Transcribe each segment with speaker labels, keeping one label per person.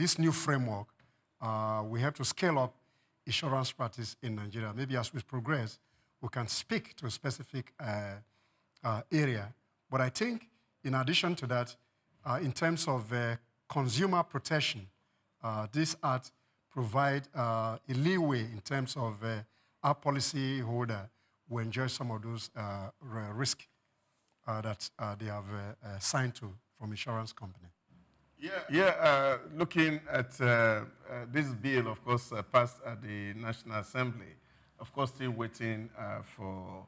Speaker 1: this new framework, we have to scale up insurance practice in Nigeria. Maybe as we progress, we can speak to a specific area. But I think, in addition to that, in terms of consumer protection, this act provide a leeway in terms of our policy holder will enjoy some of those risks that they have signed to from insurance company.
Speaker 2: Looking at this bill, of course, passed at the National Assembly, of course, still waiting for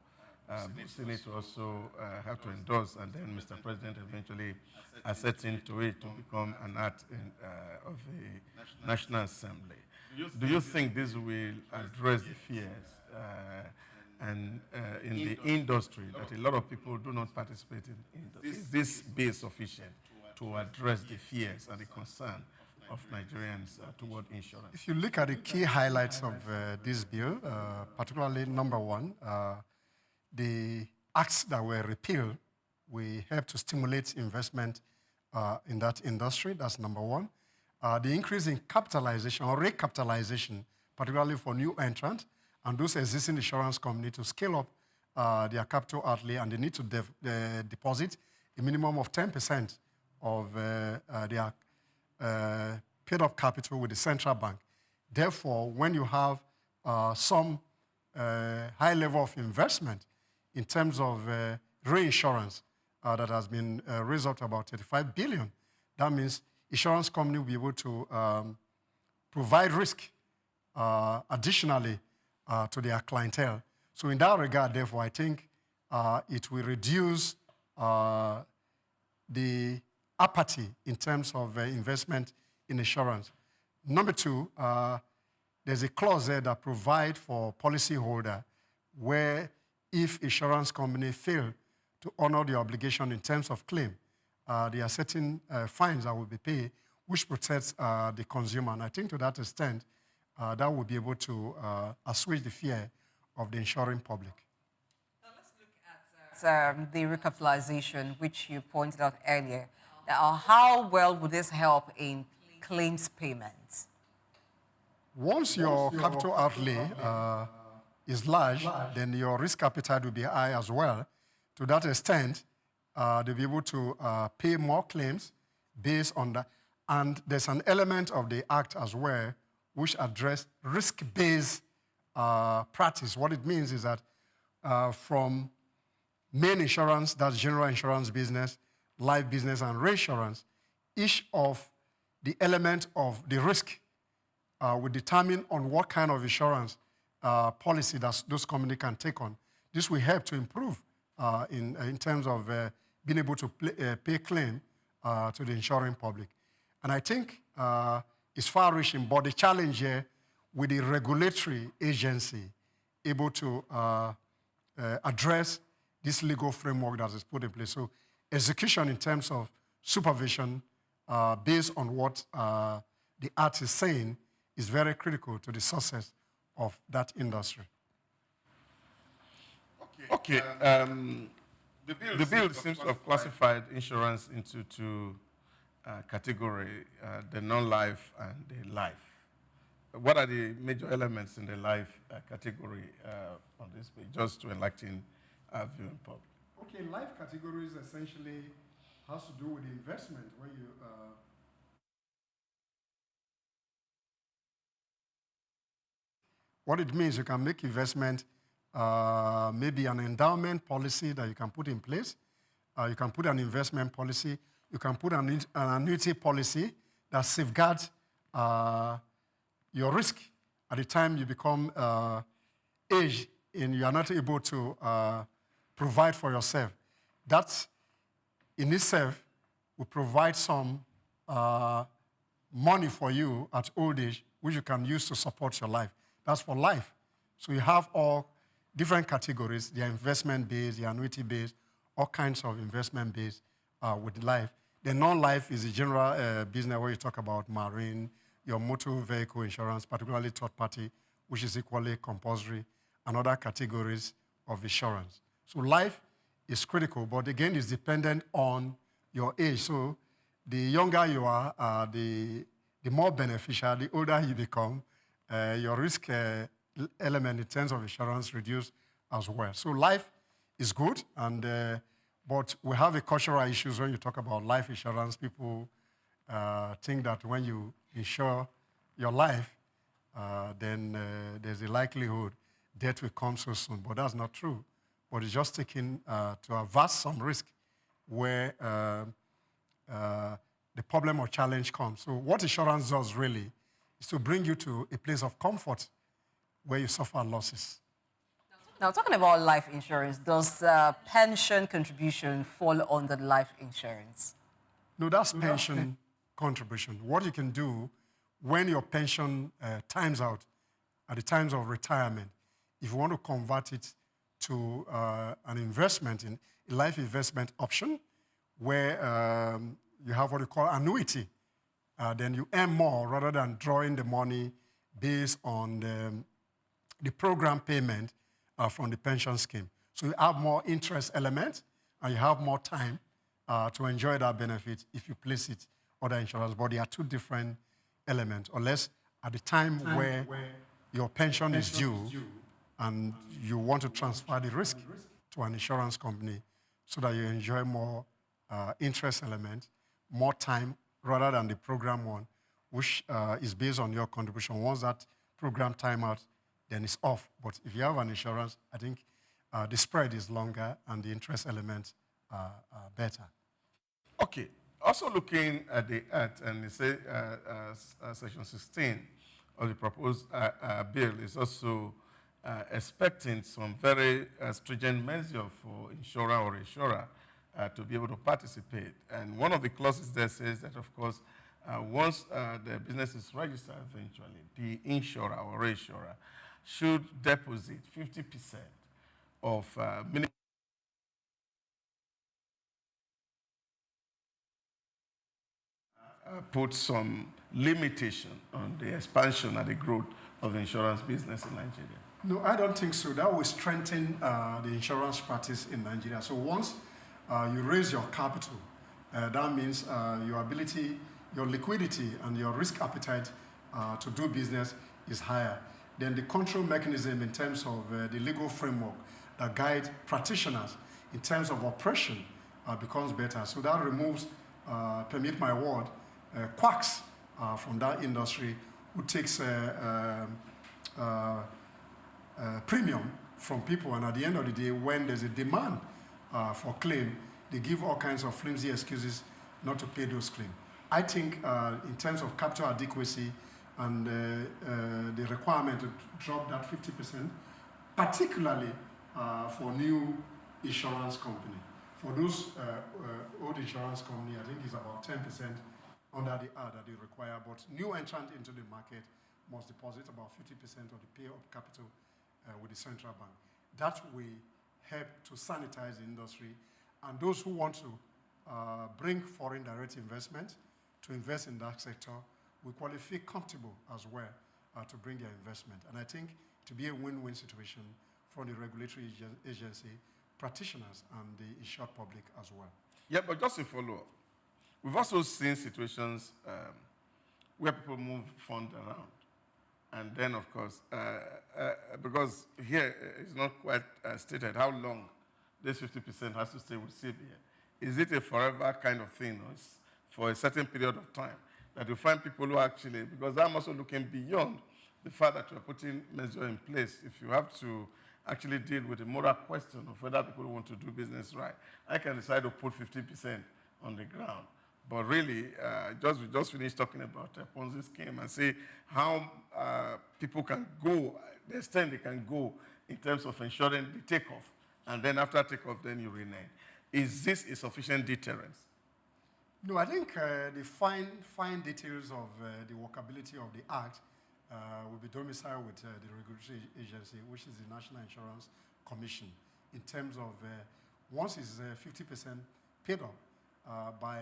Speaker 2: the Senate to also have to endorse, and then Mr. President eventually assenting to it to become an act of the National Assembly. Do you think this will address the fears and in the industry that a lot of people do not participate in? Is this bill sufficient to address the fears and the concern of Nigerians toward insurance?
Speaker 1: If you look at the key highlights of this bill, particularly number one, the acts that were repealed, we help to stimulate investment in that industry. That's number one. The increase in capitalization or recapitalization, particularly for new entrants and those existing insurance companies to scale up their capital outlay, and they need to deposit a minimum of 10% of their paid-up capital with the central bank. Therefore, when you have some high level of investment in terms of reinsurance that has been raised up to about 35 billion, that means insurance company will be able to provide risk additionally to their clientele. So in that regard, therefore, I think it will reduce the apathy in terms of investment in insurance. Number two, there's a clause there that provides for policyholder where if insurance company fail to honor the obligation in terms of claim, there are certain fines that will be paid, which protects the consumer. And I think to that extent, that will be able to assuage the fear of the insuring public.
Speaker 3: Now let's look at the recapitalization, which you pointed out earlier. How well would this help in claims payments?
Speaker 1: Once your capital outlay is large, then your risk appetite will be high as well. To that extent, they'll be able to pay more claims based on that. And there's an element of the act as well which address risk-based practice. What it means is that from main insurance, that's general insurance business, life business, and reinsurance, each of the elements of the risk will determine on what kind of insurance policy that those companies can take on. This will help to improve in terms of being able to pay claim to the insuring public. And I think it's far-reaching, but the challenge here with the regulatory agency able to address this legal framework that is put in place. So execution in terms of supervision based on what the act is saying is very critical to the success of that industry.
Speaker 2: Okay. The bill seems to have classified insurance into two categories, the non-life and the life. What are the major elements in the life category on this page, just to enlighten our viewing public?
Speaker 1: Okay, life categories essentially has to do with investment, where you what it means, you can make investment, maybe an endowment policy that you can put in place. You can put an investment policy. You can put an annuity policy that safeguards your risk at the time you become aged and you are not able to provide for yourself. That in itself will provide some money for you at old age, which you can use to support your life. That's for life. So you have all different categories, the investment-based, the annuity-based, all kinds of investment-based with life. The non-life is a general business where you talk about marine, your motor vehicle insurance, particularly third-party, which is equally compulsory, and other categories of insurance. So life is critical, but again, it's dependent on your age. So the younger you are, the the more beneficial, the older you become, your risk element in terms of insurance reduce as well. So life is good, and but we have a cultural issues when you talk about life insurance. People think that when you insure your life, then there's a likelihood death will come so soon, but that's not true. But it's just taking to avert some risk where the problem or challenge comes. So what insurance does really is to bring you to a place of comfort where you suffer losses.
Speaker 3: Now, talking about life insurance, does pension contribution fall under life insurance?
Speaker 1: No, that's pension contribution. What you can do when your pension times out, at the times of retirement, if you want to convert it to an investment, in a life investment option, where you have what you call annuity, then you earn more rather than drawing the money based on the program payment from the pension scheme. So you have more interest element, and you have more time to enjoy that benefit if you place it other insurance. But there are two different elements, unless at the time where your pension is due and you want to transfer the risk to an insurance company so that you enjoy more interest element, more time rather than the program one, which is based on your contribution. Once that program time out, then it's off. But if you have an insurance, I think the spread is longer and the interest elements are better.
Speaker 2: Okay. Also looking at the Act, and it says Section 16 of the proposed bill is also expecting some very stringent measure for insurer or insurer to be able to participate. And one of the clauses there says that, of course, once the business is registered eventually, the insurer or reinsurer should deposit 50% of minimum put some limitation on the expansion and the growth of the insurance business in Nigeria.
Speaker 1: No, I don't think so. That will strengthen the insurance practice in Nigeria. So once you raise your capital, that means your ability, your liquidity, and your risk appetite to do business is higher. Then the control mechanism in terms of the legal framework that guide practitioners in terms of operation becomes better. So that removes, permit my word, quacks from that industry who takes premium from people, and at the end of the day, when there's a demand for claim, they give all kinds of flimsy excuses not to pay those claims. I think in terms of capital adequacy and the requirement to drop that 50%, particularly for new insurance company. For those old insurance company, I think it's about 10% under the Act that they require, but new entrant into the market must deposit about 50% of the pay-up capital with the central bank. That will help to sanitize the industry, and those who want to bring foreign direct investment to invest in that sector will qualify feel comfortable as well to bring their investment. And I think to be a win-win situation for the regulatory agency, practitioners, and the insured public as well.
Speaker 2: Yeah, but just to follow up, we've also seen situations where people move funds around. And then, of course, because here it's not quite stated how long this 50% has to stay with CBN. Is it a forever kind of thing, or is for a certain period of time that you find people who actually, because I'm also looking beyond the fact that you're putting measures in place. If you have to actually deal with the moral question of whether people want to do business right, I can decide to put 50% on the ground. But really, we just finished talking about a Ponzi scheme and see how people can go, the extent they can go in terms of ensuring the takeoff. And then after takeoff, then you renege. Is this a sufficient deterrence?
Speaker 1: No, I think the fine details of the workability of the Act will be domiciled with the regulatory agency, which is the National Insurance Commission, in terms of once it's 50% paid up by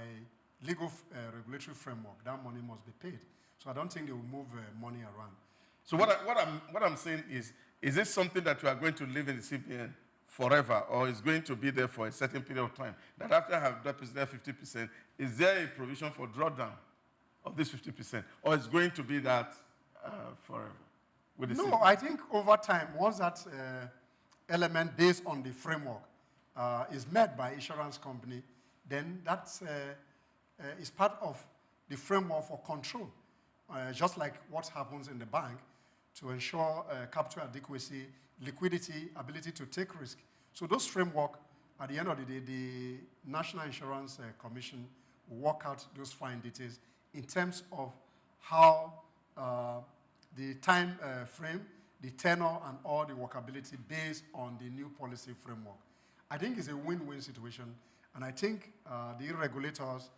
Speaker 1: legal regulatory framework, that money must be paid. So I don't think they will move money around.
Speaker 2: So what I'm saying is this something that you are going to live in the CBN forever, or is going to be there for a certain period of time? That after I have deposited 50%, is there a provision for drawdown? of this 50%? Or it's going to be that forever?
Speaker 1: No, I think over time, once that element based on the framework is met by insurance company, then that is part of the framework for control, just like what happens in the bank to ensure capital adequacy, liquidity, ability to take risk. So those framework, at the end of the day, the National Insurance Commission will work out those fine details in terms of how the time frame, the tenor, and all the workability based on the new policy framework. I think it's a win-win situation, and I think the regulators,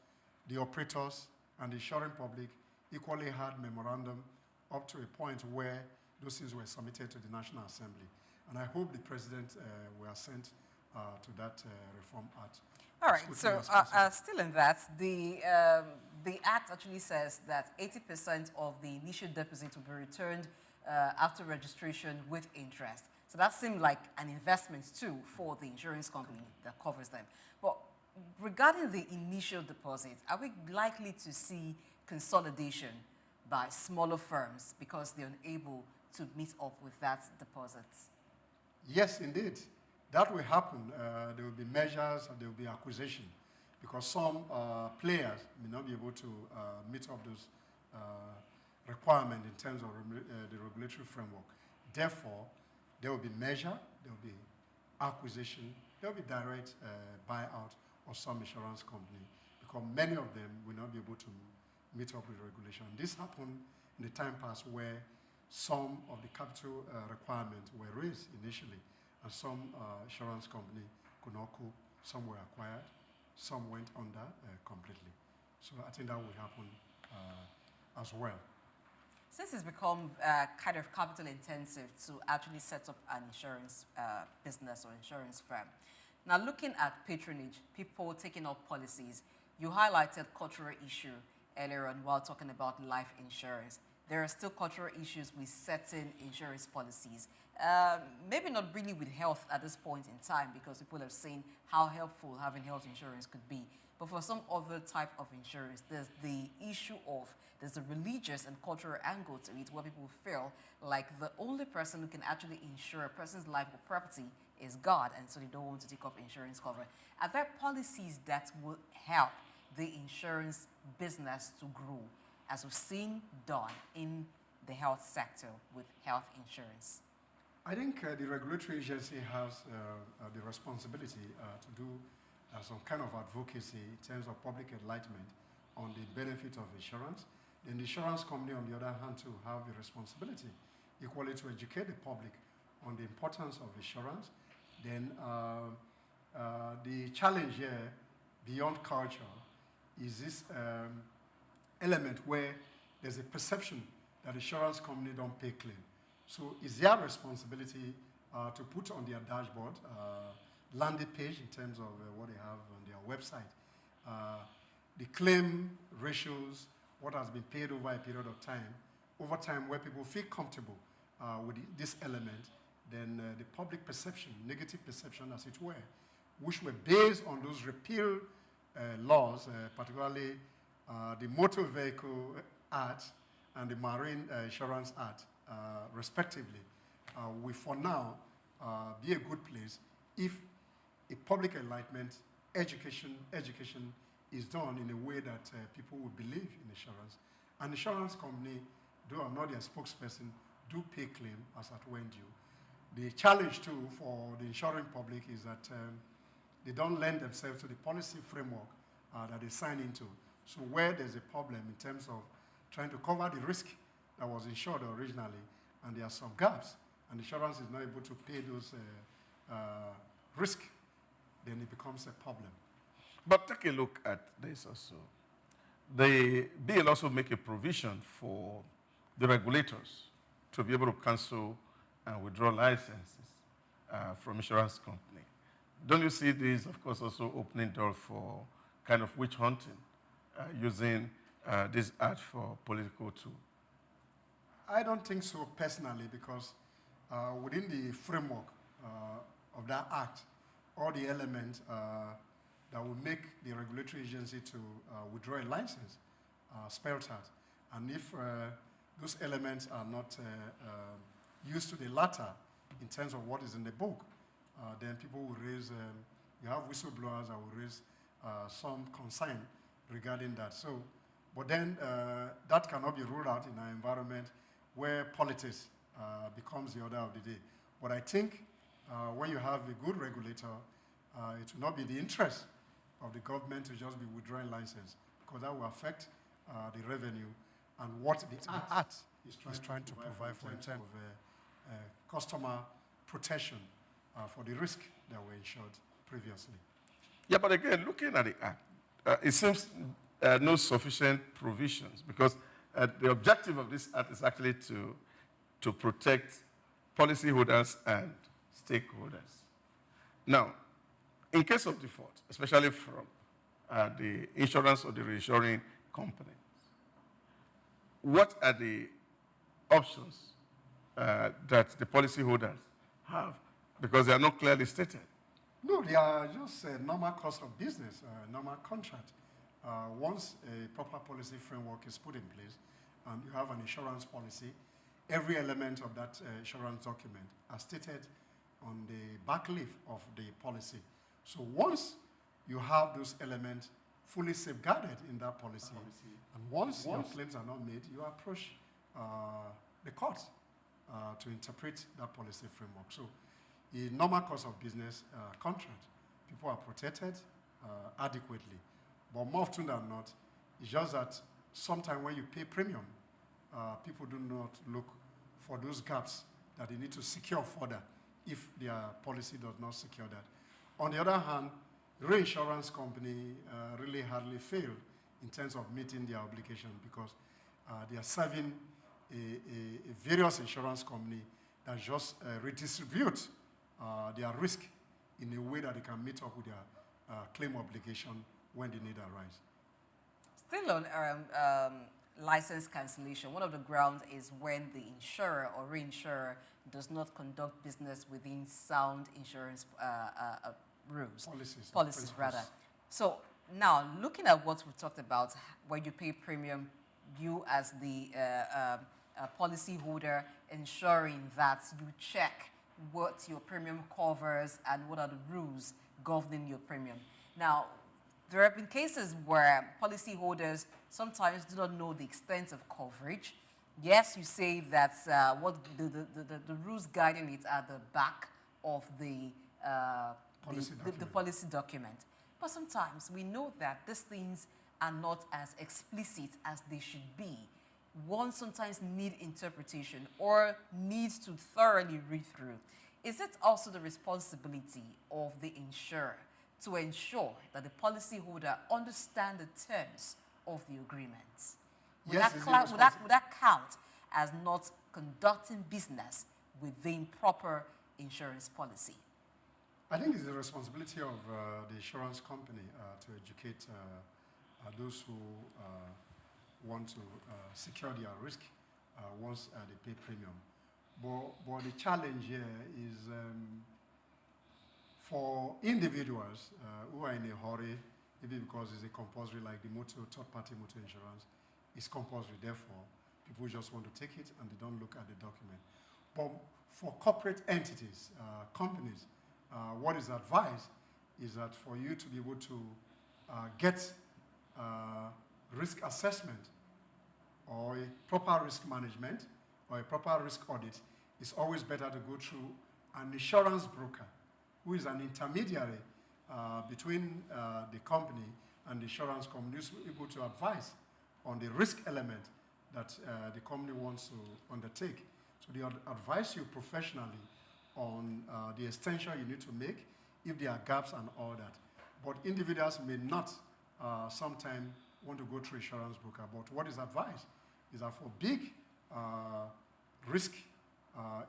Speaker 1: the operators, and the insuring public equally had memorandum up to a point where those things were submitted to the National Assembly. And I hope the President will assent to that Reform Act.
Speaker 3: All right, so still in that, the Act actually says that 80% of the initial deposit will be returned after registration with interest. So that seemed like an investment too for the insurance company that covers them. But regarding the initial deposit, are we likely to see consolidation by smaller firms because they're unable to meet up with that deposit?
Speaker 1: Yes, indeed. That will happen. There will be measures and there will be acquisition because some players may not be able to meet up those requirements in terms of the regulatory framework. Therefore, there will be measure, there will be acquisition, there will be direct buyout of some insurance company because many of them will not be able to meet up with regulation. This happened in the time past where some of the capital requirements were raised initially, and some insurance company could not cope. Some were acquired, some went under completely. So I think that will happen as well.
Speaker 3: Since it's become kind of capital intensive to actually set up an insurance business or insurance firm, now looking at patronage, people taking up policies, you highlighted cultural issue earlier on while talking about life insurance. There are still cultural issues with certain insurance policies. Maybe not really with health at this point in time because people have seen how helpful having health insurance could be. But for some other type of insurance, there's the issue of, there's a religious and cultural angle to it where people feel like the only person who can actually insure a person's life or property is God, and so they don't want to take up insurance cover. Are there policies that will help the insurance business to grow, as we've seen done in the health sector with health insurance?
Speaker 1: I think the regulatory agency has the responsibility to do some kind of advocacy in terms of public enlightenment on the benefit of insurance. Then the insurance company, on the other hand, to have the responsibility equally to educate the public on the importance of insurance. Then the challenge here, beyond culture, is this element where there's a perception that insurance company don't pay claim. So it's their responsibility to put on their dashboard, landing page in terms of what they have on their website, the claim ratios, what has been paid over a period of time, over time where people feel comfortable with this element, then the public perception, negative perception as it were, which were based on those repeal laws, particularly the Motor Vehicle Act and the Marine Insurance Act, respectively, will for now be a good place if a public enlightenment education is done in a way that people will believe in insurance. An insurance company, though I'm not their spokesperson, do pay claim as at when due. The challenge too for the insuring public is that they don't lend themselves to the policy framework that they sign into. So where there's a problem in terms of trying to cover the risk that was insured originally, and there are some gaps, and insurance is not able to pay those risk, then it becomes a problem.
Speaker 2: But take a look at this also. The bill also make a provision for the regulators to be able to cancel and withdraw licenses from insurance company. Don't you see this, of course, also opening door for kind of witch hunting using this act for political tool?
Speaker 1: I don't think so personally, because within the framework of that act, all the elements that will make the regulatory agency to withdraw a license spelled out. And if those elements are not used to the latter in terms of what is in the book, then people will raise, you have whistleblowers that will raise some concern regarding that. So, but then that cannot be ruled out in an environment where politics becomes the order of the day. But I think when you have a good regulator, it will not be the interest of the government to just be withdrawing license, because that will affect the revenue and what the art is trying to provide for in terms of customer protection for the risk that were insured previously.
Speaker 2: Yeah, but again, looking at the act, it seems no sufficient provisions, because the objective of this act is actually to protect policyholders and stakeholders. Now, in case of default, especially from the insurance or the reinsuring company, what are the options that the policyholders have? Because they are not clearly stated.
Speaker 1: No, they are just a normal course of business, a normal contract. Once a proper policy framework is put in place and you have an insurance policy, every element of that insurance document are stated on the back leaf of the policy. So once you have those elements fully safeguarded in that policy, and once your claims are not made, you approach the court to interpret that policy framework. So in normal course of business contract, people are protected adequately. But more often than not, it's just that sometimes when you pay premium, people do not look for those gaps that they need to secure further if their policy does not secure that. On the other hand, reinsurance company really hardly fail in terms of meeting their obligation, because they are serving a various insurance company that just redistribute their risk in a way that they can meet up with their claim obligation when the need arise.
Speaker 3: Still on license cancellation, one of the grounds is when the insurer or reinsurer does not conduct business within sound insurance rules. Policies rather. So now, looking at what we talked about, when you pay premium, you as the policy holder ensuring that you check what your premium covers and what are the rules governing your premium. Now, there have been cases where policyholders sometimes do not know the extent of coverage. Yes, you say that what the rules guiding it are the back of the policy document. But sometimes we know that these things are not as explicit as they should be. One sometimes needs interpretation or needs to thoroughly read through. Is it also the responsibility of the insurer to ensure that the policyholder understands the terms of the agreement? Would that count as not conducting business within proper insurance policy?
Speaker 1: I think it's the responsibility of the insurance company to educate those who want to secure their risk once they pay premium. But the challenge here is for individuals who are in a hurry, maybe because it's a compulsory, like the third-party motor insurance, it's compulsory. Therefore, people just want to take it and they don't look at the document. But for corporate entities, companies, what is advised is that for you to be able to get risk assessment or a proper risk management or a proper risk audit, it's always better to go through an insurance broker who is an intermediary between the company and the insurance company, who's able to advise on the risk element that the company wants to undertake. So they advise you professionally on the extension you need to make, if there are gaps and all that. But individuals may not sometimes want to go through insurance broker. But what is advised is that for big risk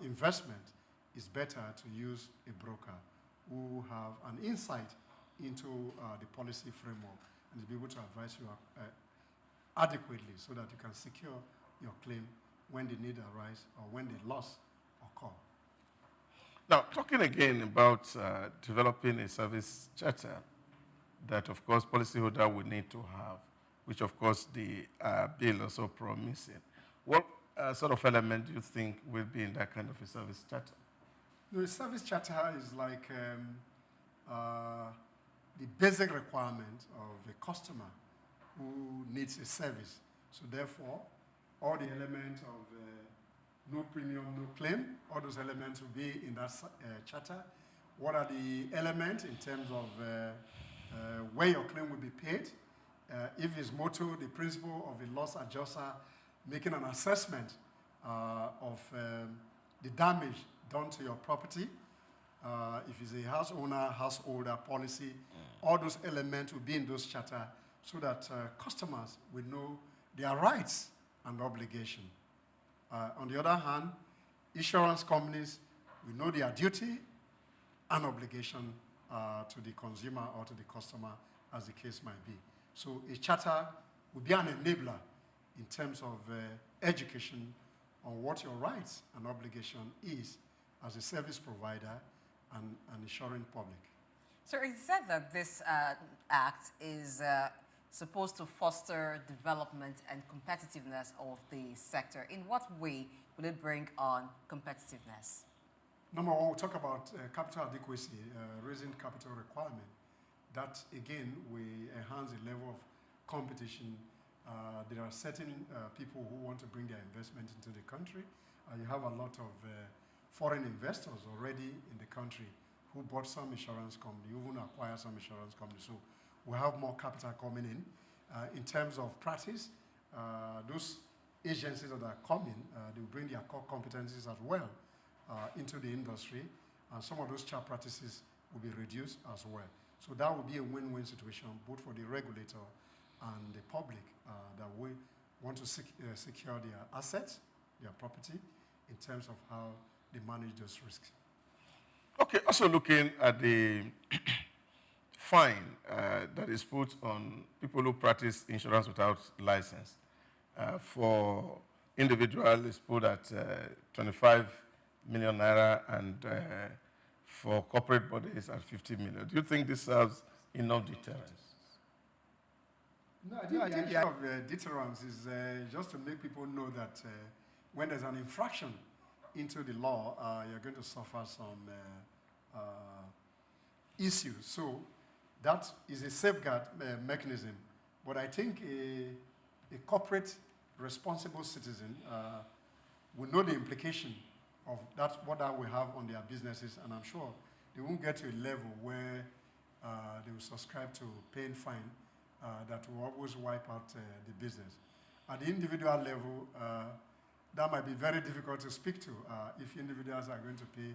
Speaker 1: investment, it's better to use a broker who have an insight into the policy framework and to be able to advise you adequately so that you can secure your claim when the need arises or when the loss occurs.
Speaker 2: Now, talking again about developing a service charter that, of course, policyholder will need to have which of course the bill also promising. What sort of element do you think will be in that kind of a service charter?
Speaker 1: The service charter is like the basic requirement of a customer who needs a service. So therefore, all the elements of no premium, no claim, all those elements will be in that charter. What are the elements in terms of where your claim will be paid? If it's motor, the principle of a loss adjuster making an assessment of the damage done to your property. If it's a house owner, householder policy, all those elements will be in those charter so that customers will know their rights and obligation. On the other hand, insurance companies will know their duty and obligation to the consumer or to the customer, as the case might be. So a charter will be an enabler in terms of education on what your rights and obligation is as a service provider and insuring public.
Speaker 3: So it said that this act is supposed to foster development and competitiveness of the sector. In what way will it bring on competitiveness?
Speaker 1: Number one, we'll talk about capital adequacy, raising capital requirement. That, again, we enhance the level of competition. There are certain people who want to bring their investment into the country. You have a lot of foreign investors already in the country who bought some insurance company, who even acquired some insurance company. So we have more capital coming in. In terms of practice, those agencies that are coming, they will bring their core competencies as well into the industry, and some of those child practices will be reduced as well. So that will be a win-win situation, both for the regulator and the public that we want to secure their assets, their property, in terms of how they manage those risks.
Speaker 2: Okay, also looking at the fine that is put on people who practice insurance without license. For individuals, it's put at 25 million naira, and for corporate bodies at 50 million. Do you think this serves enough deterrence?
Speaker 1: No, I think the idea of deterrence is just to make people know that when there's an infraction into the law, you're going to suffer some issues. So that is a safeguard mechanism. But I think a corporate responsible citizen will know the implication of what that will have on their businesses, and I'm sure they won't get to a level where they will subscribe to paying fine that will always wipe out the business. At the individual level, that might be very difficult to speak to if individuals are going to pay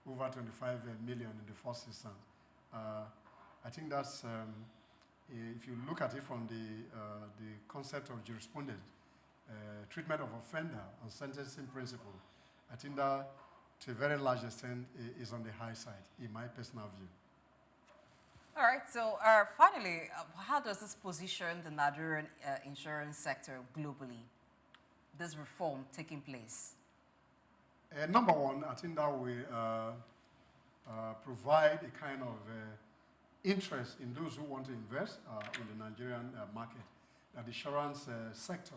Speaker 1: over 25 million in the first instance. I think that's, if you look at it from the concept of jurisprudence, treatment of offender and sentencing principle, I think that to a very large extent is on the high side, in my personal view.
Speaker 3: All right, so finally, how does this position the Nigerian insurance sector globally, this reform taking place?
Speaker 1: Number one, I think that we provide a kind of interest in those who want to invest in the Nigerian market, that the insurance sector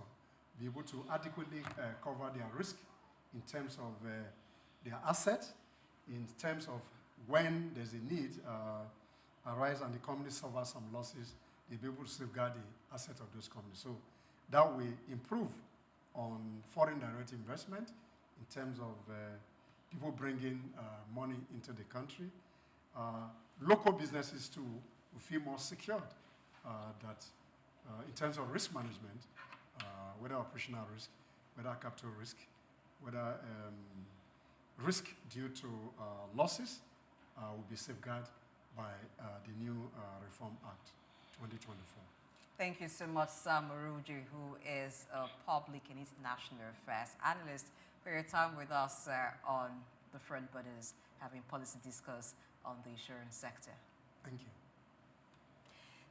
Speaker 1: be able to adequately cover their risk in terms of their assets, in terms of when there's a need arise and the company suffers some losses, they'll be able to safeguard the assets of those companies. So that will improve on foreign direct investment in terms of people bringing money into the country. Local businesses too will feel more secured that in terms of risk management, whether operational risk, whether capital risk, whether risk due to losses will be safeguarded by the new Reform Act 2024.
Speaker 3: Thank you so much, Sam Orovwudje, who is a public and international affairs analyst, for your time with us on the FrontBurners, having policy discuss on the insurance sector.
Speaker 1: Thank you.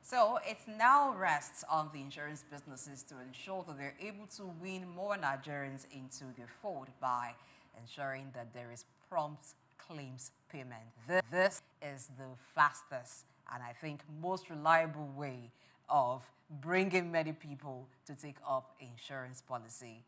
Speaker 3: So it now rests on the insurance businesses to ensure that they're able to win more Nigerians into their fold by ensuring that there is prompt claims payment. This is the fastest and I think most reliable way of bringing many people to take up insurance policy.